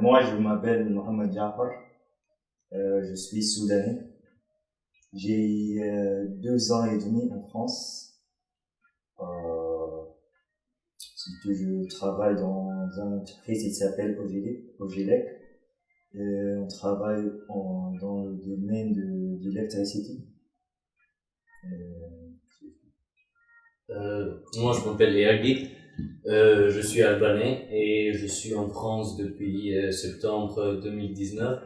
Moi, je m'appelle Mohamed Jafar. Je suis soudanais. J'ai 2 ans et demi en France. Euh, je travaille dans une entreprise qui s'appelle Ogelec. On travaille dans le domaine de l'électricité. Moi, je m'appelle Ergi. Je suis albanais et je suis en France depuis septembre 2019.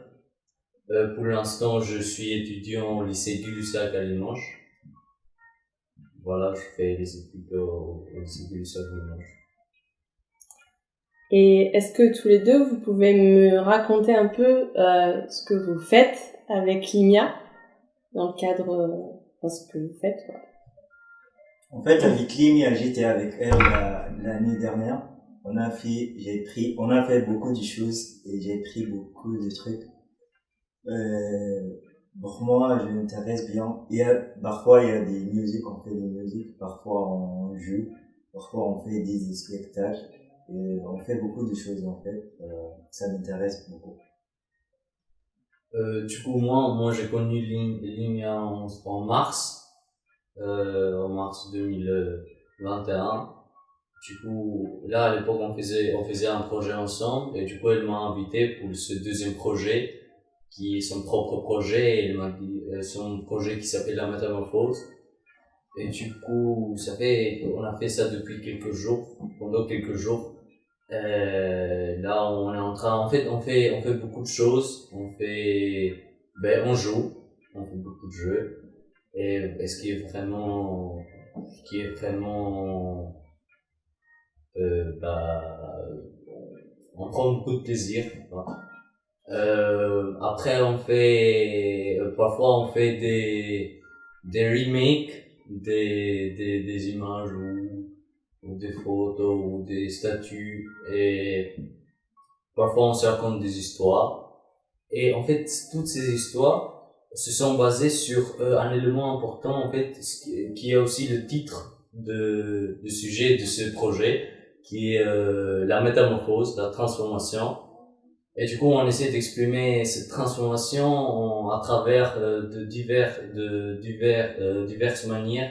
Pour l'instant, je suis étudiant au lycée du Lussac à Limoges. Voilà, je fais les études au lycée du Lussac à Limoges. Et est-ce que tous les deux, vous pouvez me raconter un peu ce que vous faites avec Limia dans le cadre de ce que vous faites? En fait, avec Limia, j'étais avec elle l'année dernière. On a fait beaucoup de choses et j'ai pris beaucoup de trucs. Pour moi, je m'intéresse bien. Parfois, il y a des musiques, on fait des musiques. Parfois, on joue. Parfois, on fait des spectacles. Et on fait beaucoup de choses, en fait. Ça m'intéresse beaucoup. Du coup, moi, j'ai connu Limia en mars 2021. Du coup, là, à l'époque, on faisait un projet ensemble. Et du coup, elle m'a invité pour ce deuxième projet, qui est son propre projet. Et elle m'a dit, son projet qui s'appelle La Métamorphose. Et du coup, on a fait ça depuis pendant quelques jours. Là, on est en train, on fait beaucoup de choses. On joue. On fait beaucoup de jeux. Et ce qui est vraiment, on prend beaucoup de plaisir. Après, parfois on fait des remakes des images ou des photos ou des statues, et parfois on se raconte des histoires. Et en fait, toutes ces histoires se sont basées sur un élément important, en fait, qui est aussi le titre du sujet de ce projet, qui est la métamorphose, la transformation. Et du coup, on essaie d'exprimer cette transformation à travers de diverses manières.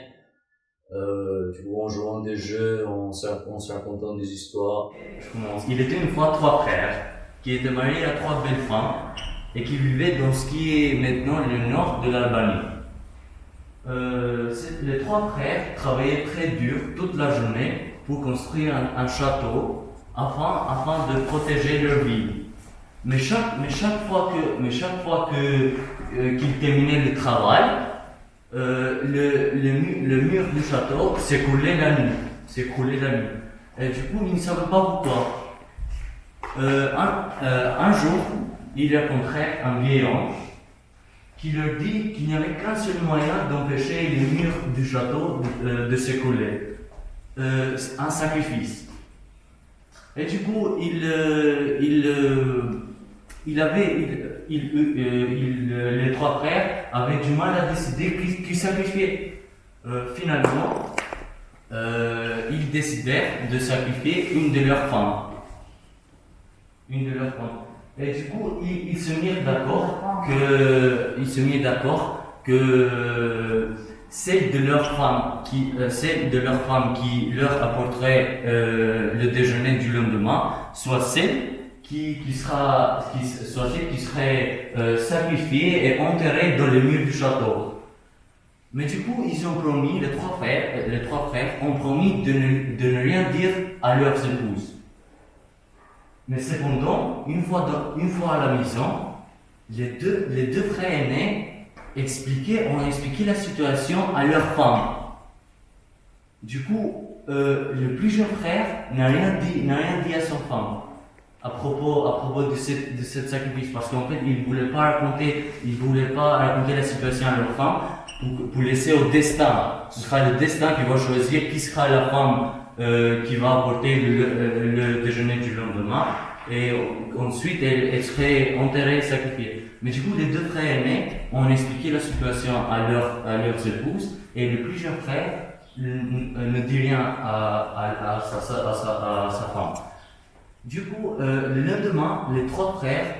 Du coup, en jouant des jeux, en se racontant des histoires. Je commence. Il était une fois 3 frères qui étaient mariés à 3 belles femmes et qui vivaient dans ce qui est maintenant le nord de l'Albanie. Les 3 frères travaillaient très dur toute la journée pour construire un château afin de protéger leur ville. Mais chaque fois qu'ils terminaient le travail, le mur du château s'écroulait la nuit. Et du coup, ils ne savaient pas pourquoi. Un jour, ils rencontraient un vieil ange qui leur dit qu'il n'y avait qu'un seul moyen d'empêcher le mur du château de s'écrouler. Un sacrifice. Et du coup, les 3 frères avaient du mal à décider qui sacrifier. Finalement, ils décidèrent de sacrifier une de leurs femmes. Et du coup, ils se mirent d'accord que celle de leur femme qui leur apporterait le déjeuner du lendemain soit celle qui serait sacrifiée et enterrée dans le mur du château. Mais du coup, ils ont promis, les trois frères ont promis de ne rien dire à leurs épouses. Mais cependant, une fois à la maison, les deux frères aînés ont expliqué la situation à leur femme. Du coup, le plus jeune frère n'a rien dit à son femme à propos de cette sacrifice, parce qu'en fait, il voulait pas raconter la situation à leur femme pour laisser au destin. Ce sera le destin qui va choisir qui sera la femme qui va apporter le déjeuner du lendemain, et ensuite elle serait enterrée et sacrifiée. Mais du coup, les deux frères aînés ont expliqué la situation à leurs épouses, et le plus jeune frère ne dit rien à sa femme. Du coup, le lendemain, les trois frères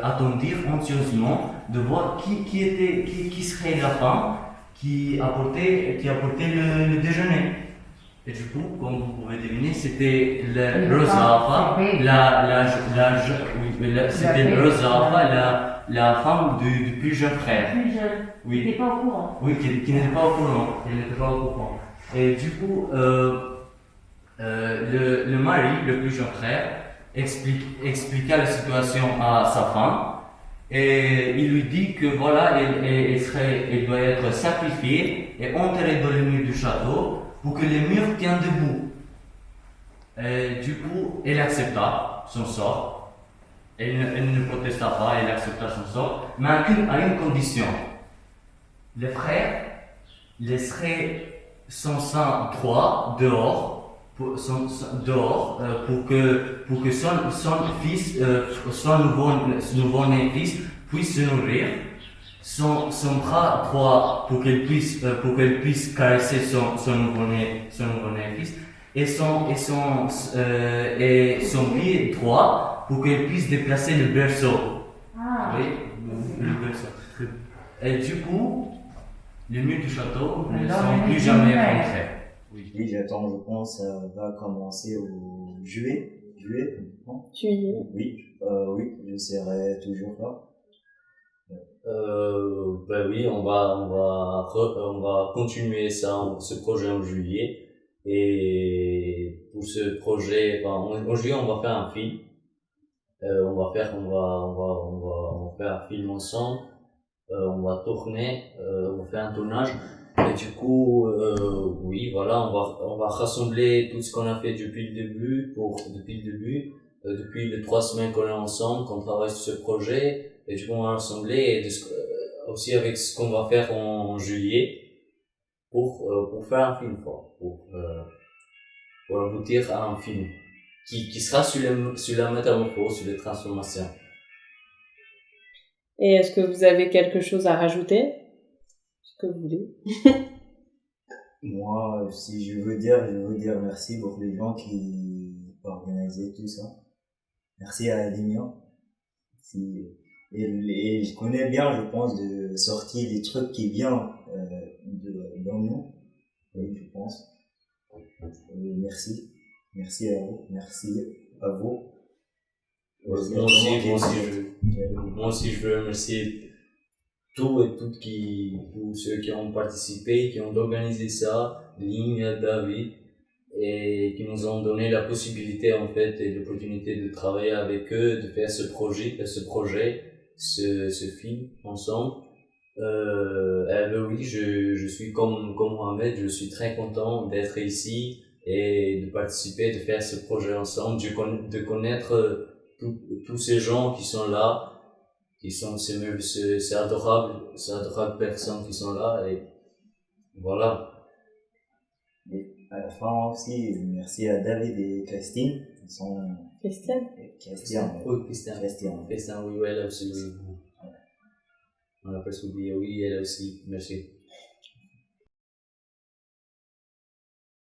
attendirent anxieusement de voir qui serait la femme qui apportait le déjeuner. Et du coup, comme vous pouvez deviner, c'était Rosafa, c'était Rosafa, la femme du plus jeune frère. Plus jeune. Oui. Qui n'était pas au courant. Oui, qui n'était pas au courant. Qui n'était pas au courant. Et du coup, le mari, le plus jeune frère, expliqua la situation à sa femme et il lui dit que voilà, elle doit être sacrifiée et enterrée dans les murs du château pour que les murs tiennent debout. Et du coup, elle accepta son sort. Elle ne protesta pas, elle accepta son sort, mais à une condition. Les frères laisseraient son sang droit dehors pour que son fils, son nouveau-né fils puisse se nourrir, son bras droit pour qu'elle puisse caresser son nouveau-né fils, et son pied droit pour qu'elle puisse déplacer le berceau. Ah. Oui, le berceau. Et du coup, les murs du château ne sont plus jamais rentrés. Oui, j'attends, je pense, ça va commencer au juillet, non? Juillet. Oui, oui, je serai toujours là. Ben oui, on va continuer ce projet en juillet. Et pour ce projet, en juillet, on va faire un film. On va faire un film ensemble. On va tourner, on va faire un tournage. Et du coup, oui, voilà, on va rassembler tout ce qu'on a fait depuis le début, depuis les 3 semaines qu'on est ensemble, qu'on travaille sur ce projet. Et du coup, on va rassembler aussi avec ce qu'on va faire en juillet pour faire un film, pour aboutir à un film qui sera sur la métamorphose, sur les transformations. Et est-ce que vous avez quelque chose à rajouter? Ce que vous voulez. Moi, si je veux dire merci pour les gens qui ont organisé tout ça. Merci à Limia. Et je connais bien, je pense, de sortir des trucs qui viennent dans nous. Oui, je pense. Merci. Merci à vous. Merci à vous. Moi aussi, je veux remercier tous ceux qui ont participé, qui ont organisé ça, Ligne, David, et qui nous ont donné la possibilité, en fait, et l'opportunité de travailler avec eux, de faire ce projet, ce film ensemble. Oui, je suis comme Mohamed, je suis très content d'être ici et de participer, de faire ce projet ensemble, de connaître tous ces gens qui sont là, qui sont ces adorables personnes qui sont là, et voilà. Et à la fin aussi, merci à David et Christine. Ils sont... Christiane? Christian. Oui, Christian, oui, elle aussi, oui. On a presque oublié, oui, elle aussi, merci.